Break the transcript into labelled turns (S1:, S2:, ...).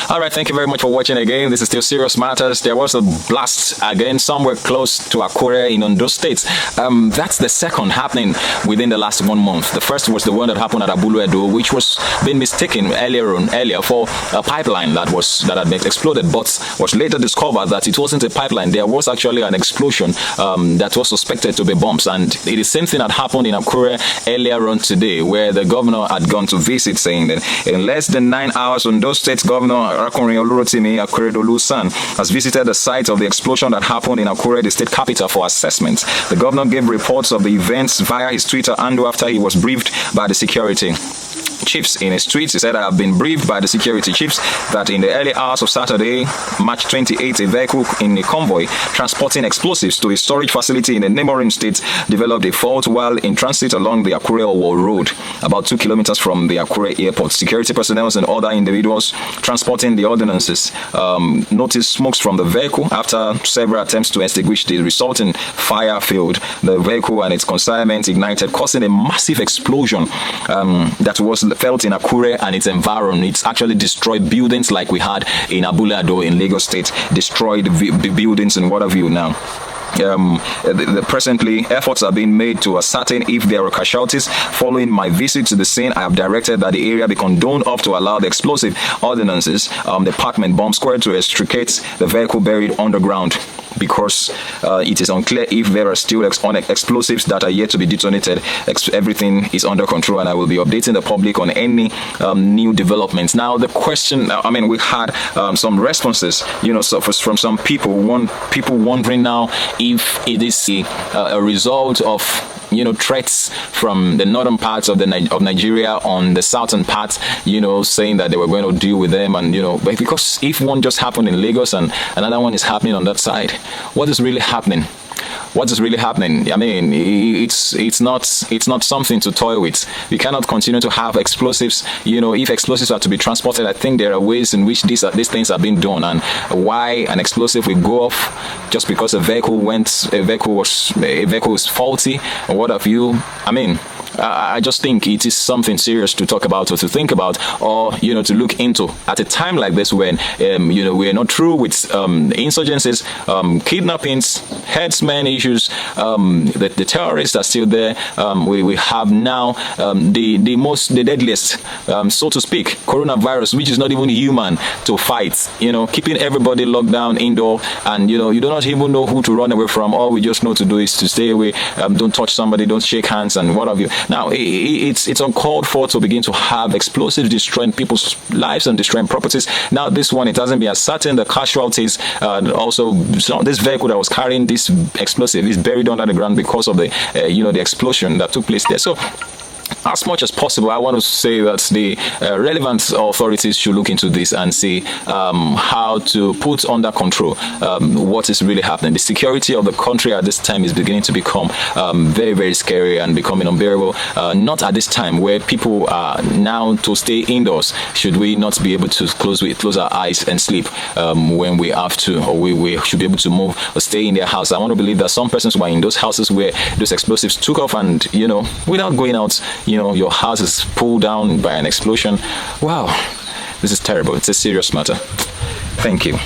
S1: All right, thank you very much for watching again. This is still Serious Matters. There was a blast again somewhere close to Akure in Ondo State. That's the second happening within the last 1 month. The first was the one that happened at Ondo, which was being mistaken earlier for a pipeline that had been exploded, but was later discovered that it wasn't a pipeline. There was actually an explosion that was suspected to be bombs, and it is the same thing that happened in Akure earlier on today, where the governor had gone to visit, saying that in less than 9 hours, Ondo State Governor Akure has visited the site of the explosion that happened in Akure, the state capital, for assessment. The governor gave reports of the events via his Twitter handle after he was briefed by the security chiefs. In his tweets, he said, "I have been briefed by the security chiefs that in the early hours of Saturday, March 28, a vehicle in a convoy transporting explosives to a storage facility in the neighboring state developed a fault while in transit along the Akure Road, about 2 kilometers from the Akure airport. Security personnel and other individuals transporting the ordnances noticed smokes from the vehicle. After several attempts to extinguish the resulting fire failed, the vehicle and its consignment ignited, causing a massive explosion that was felt in Akure and its environment. It's actually destroyed buildings like we had in Abule-Ado in Lagos State, destroyed buildings and what have you now. Presently, efforts are being made to ascertain if there are casualties. Following my visit to the scene, I have directed that the area be condoned off to allow the explosive ordinances, the parkment bomb square, to extricate the vehicle buried underground, because it is unclear if there are still explosives that are yet to be detonated. Everything is under control, and I will be updating the public on any new developments. Now, the question, we had some responses, from some people. People wondering now if it is a result of threats from the northern parts of Nigeria on the southern part, saying that they were going to deal with them, and because if one just happened in Lagos and another one is happening on that side, what is really happening? What is really happening? It's not something to toy with. We cannot continue to have explosives. If explosives are to be transported, I think there are ways in which these things are being done. And why an explosive will go off just because a vehicle is faulty or what have you? I just think it is something serious to talk about or to think about, or to look into at a time like this when we are not through with insurgencies, kidnappings, herdsmen issues. The terrorists are still there. We have now the deadliest, so to speak, coronavirus, which is not even human to fight. Keeping everybody locked down indoor, and you do not even know who to run away from. All we just know to do is to stay away. Don't touch somebody. Don't shake hands, and what have you. Now, it's uncalled for to begin to have explosives destroying people's lives and destroying properties. Now, this one, it hasn't been ascertained the casualties. Also, this vehicle that was carrying this explosive is buried under the ground because of the explosion that took place there. So, as much as possible, I want to say that the relevant authorities should look into this and see how to put under control what is really happening. The security of the country at this time is beginning to become very, very scary and becoming unbearable. Not at this time where people are now to stay indoors. Should we not be able to close our eyes and sleep when we have to, or we should be able to move or stay in their house? I want to believe that some persons were in those houses where those explosives took off, and without going out, your house is pulled down by an explosion. Wow, this is terrible. It's a serious matter. Thank you.